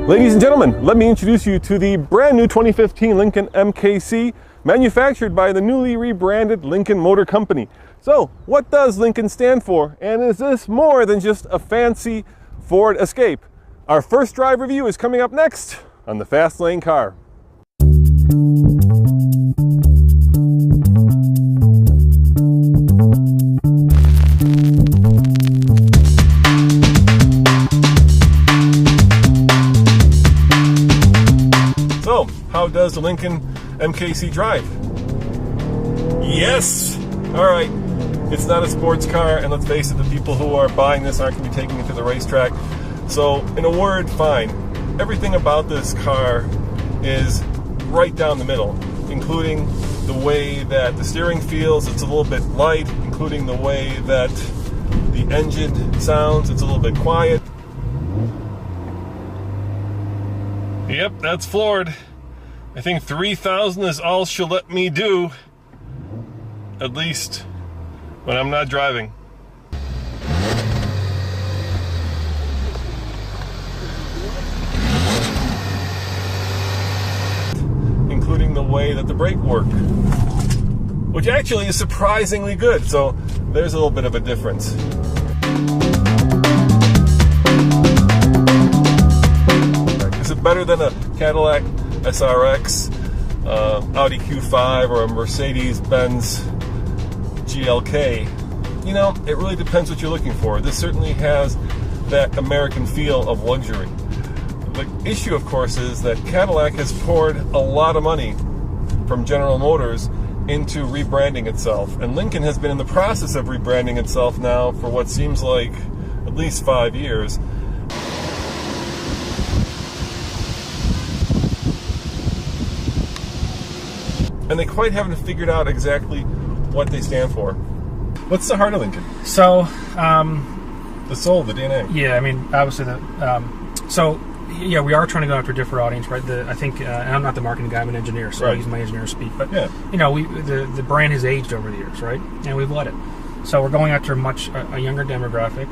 Ladies and gentlemen, let me introduce you to the brand new 2015 Lincoln MKC, manufactured by the newly rebranded Lincoln Motor Company. So, what does Lincoln stand for? And is this more than just a fancy Ford Escape? Our first drive review is coming up next on the Fast Lane Car. So, how does the Lincoln MKC drive? Yes! Alright, it's not a sports car, and let's face it, the people who are buying this aren't going to be taking it to the racetrack. So, in a word, fine. Everything about this car is right down the middle, including the way that the steering feels, it's a little bit light, including the way that the engine sounds, it's a little bit quiet. Yep, that's floored. I think 3,000 is all she'll let me do, at least when I'm not driving. Including the way that the brake work, which actually is surprisingly good. So there's a little bit of a difference. Is it better than a Cadillac SRX, Audi Q5, or a Mercedes-Benz GLK? You know, it really depends what you're looking for. This certainly has that American feel of luxury. The issue, of course, is that Cadillac has poured a lot of money from General Motors into rebranding itself. And Lincoln has been in the process of rebranding itself now for what seems like at least 5 years. And they quite haven't figured out exactly what they stand for. What's the heart of Lincoln? So, the soul, the DNA. Yeah, I mean, obviously, yeah, we are trying to go after a different audience, right? I think, and I'm not the marketing guy, I'm an engineer, so I use my engineer speak. But, yeah, you know, the brand has aged over the years, right? And we've let it. So we're going after a younger demographic,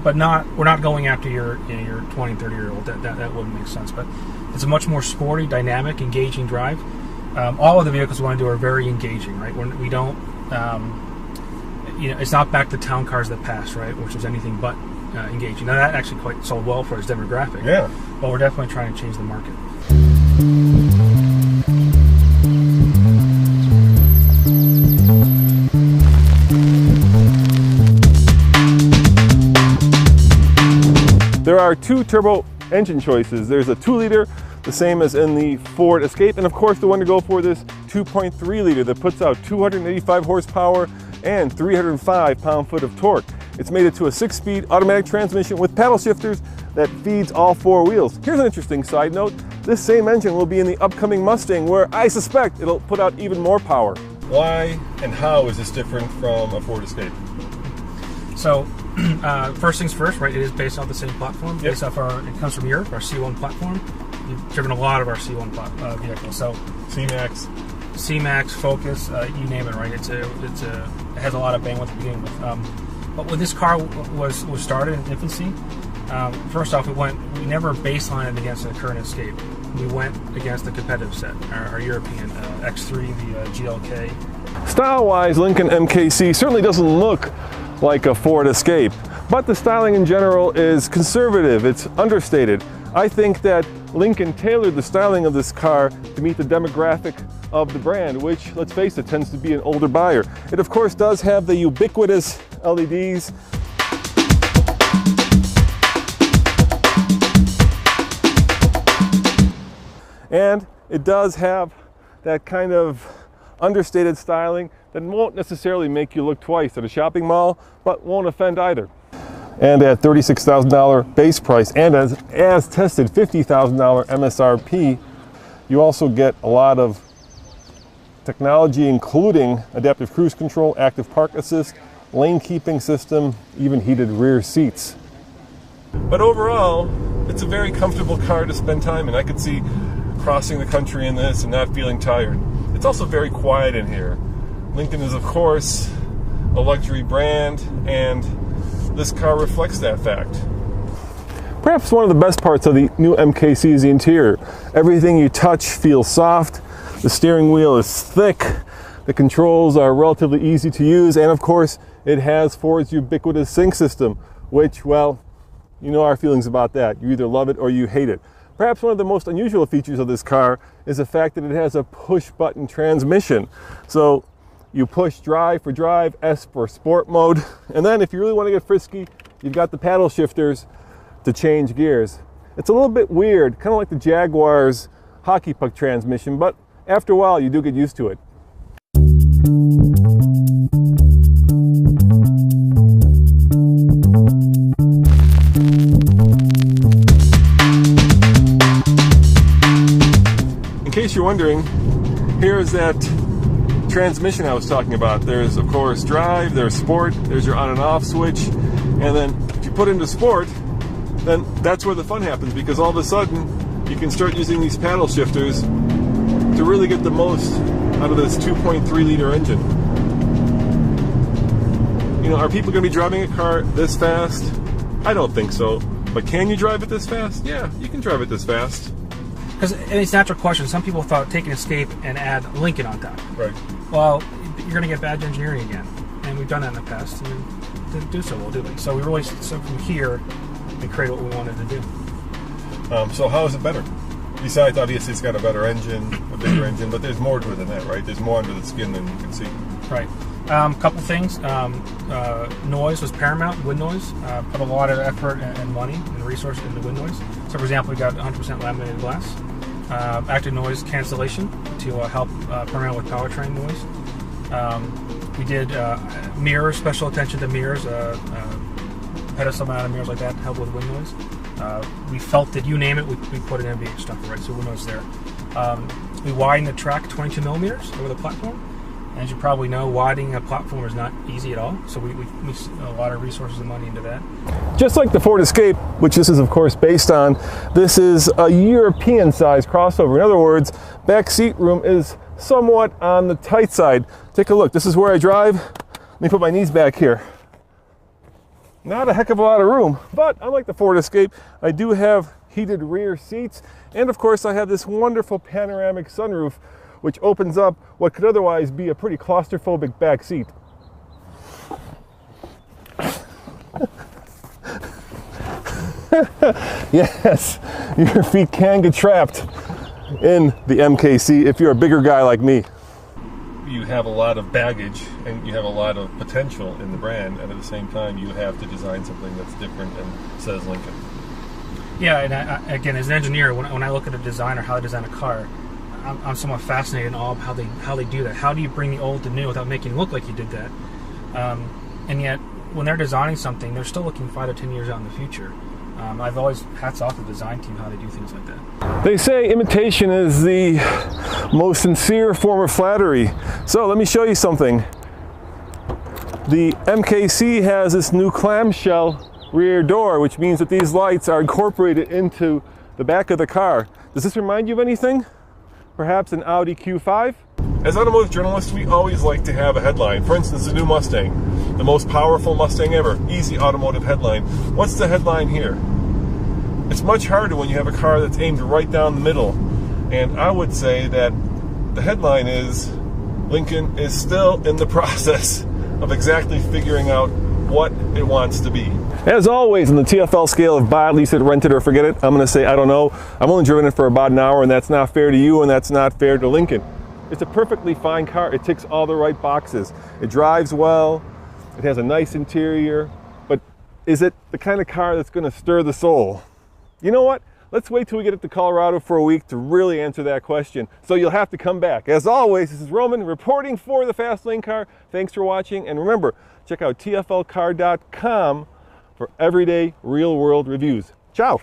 but we're not going after your 20, 30-year-old. That wouldn't make sense. But it's a much more sporty, dynamic, engaging drive. All of the vehicles we want to do are very engaging, right? We don't, you know, it's not back to town cars that pass, right? Which is anything but engaging. Now that actually quite sold well for its demographic. Yeah. But we're definitely trying to change the market. There are two turbo engine choices. There's a 2-liter, the same as in the Ford Escape, and of course the one to go for this 2.3-liter that puts out 285 horsepower and 305 pound-foot of torque. It's mated to a 6-speed automatic transmission with paddle shifters that feeds all 4 wheels. Here's an interesting side note. This same engine will be in the upcoming Mustang, where I suspect it'll put out even more power. Why and how is this different from a Ford Escape? So, first things first, right? It is based off the same platform. Yep. Based off it comes from Europe, our C1 platform. We've driven a lot of our C1 vehicles. So, C-Max, Focus, you name it, right? It has a lot of bandwidth to begin with. But when this car was started in infancy, first off, we never baselined against the current Escape. We went against the competitive set, our European X3, the GLK. Style-wise, Lincoln MKC certainly doesn't look like a Ford Escape, but the styling in general is conservative, it's understated. I think that Lincoln tailored the styling of this car to meet the demographic of the brand, which, let's face it, tends to be an older buyer. It of course does have the ubiquitous LEDs. And it does have that kind of understated styling that won't necessarily make you look twice at a shopping mall, but won't offend either. And at $36,000 base price and as tested $50,000 MSRP, you also get a lot of technology, including adaptive cruise control, active park assist, lane keeping system, even heated rear seats. But overall, it's a very comfortable car to spend time in. I could see crossing the country in this and not feeling tired. It's also very quiet in here. Lincoln is, of course, a luxury brand, and this car reflects that fact. Perhaps one of the best parts of the new MKC is the interior. Everything you touch feels soft, the steering wheel is thick, the controls are relatively easy to use, and of course it has Ford's ubiquitous sync system, which, well, you know our feelings about that. You either love it or you hate it. Perhaps one of the most unusual features of this car is the fact that it has a push-button transmission. So you push drive for drive, S for sport mode, and then if you really want to get frisky, you've got the paddle shifters to change gears. It's a little bit weird, kind of like the Jaguar's hockey puck transmission, but after a while you do get used to it. In case you're wondering, here's that transmission I was talking about. There's, of course, drive, there's sport, there's your on and off switch, and then if you put into sport, then that's where the fun happens, because all of a sudden you can start using these paddle shifters to really get the most out of this 2.3 liter engine. You know, are people going to be driving a car this fast? I don't think so. But can you drive it this fast? Yeah, you can drive it this fast. Because it's a natural question. Some people thought take an Escape and add Lincoln on top. Right. Well, you're going to get badge engineering again, and we've done that in the past, and didn't do so well, did we? So we really, from here, we created what we wanted to do. So how is it better? Besides, obviously, it's got a better engine, a bigger engine, but there's more to it than that, right? There's more under the skin than you can see. Right. Couple things. Noise was paramount. Wind noise. Put a lot of effort and money and resources into wind noise. So, for example, we got 100% laminated glass. Active noise cancellation to help permanent with powertrain noise. We did mirrors, special attention to mirrors, pedestal mounted mirrors like that to help with wind noise. We felt that you name it, we put an NVH stuff, right? So wind noise there. We widened the track 22 millimeters over the platform. As you probably know, widening a platform is not easy at all, so we a lot of resources and money into that. Just like the Ford Escape, which this is of course based on, this is a European-sized crossover. In other words, back seat room is somewhat on the tight side. Take a look. This is where I drive. Let me put my knees back here. Not a heck of a lot of room, but unlike the Ford Escape, I do have heated rear seats, and of course I have this wonderful panoramic sunroof, which opens up what could otherwise be a pretty claustrophobic back seat. Yes, your feet can get trapped in the MKC if you're a bigger guy like me. You have a lot of baggage and you have a lot of potential in the brand, and at the same time you have to design something that's different and says Lincoln. Yeah, and again, as an engineer, when I look at a design or how they design a car, I'm somewhat fascinated in all of how they do that. How do you bring the old to new without making it look like you did that? And yet, when they're designing something, they're still looking 5 to 10 years out in the future. I've always hats off to the design team how they do things like that. They say imitation is the most sincere form of flattery. So let me show you something. The MKC has this new clamshell rear door, which means that these lights are incorporated into the back of the car. Does this remind you of anything? Perhaps an Audi Q5? As automotive journalists, we always like to have a headline. For instance, the new Mustang, the most powerful Mustang ever. Easy automotive headline. What's the headline here? It's much harder when you have a car that's aimed right down the middle. And I would say that the headline is, Lincoln is still in the process of exactly figuring out what it wants to be. As always, on the TFL scale of buy it, lease it, rent it, or forget it, I'm going to say I don't know. I've only driven it for about an hour, and that's not fair to you, and that's not fair to Lincoln. It's a perfectly fine car. It ticks all the right boxes. It drives well. It has a nice interior. But is it the kind of car that's going to stir the soul? You know what? Let's wait till we get up to Colorado for a week to really answer that question. So you'll have to come back. As always, this is Roman reporting for the Fast Lane Car. Thanks for watching, and remember, check out tflcar.com for everyday real-world reviews. Ciao!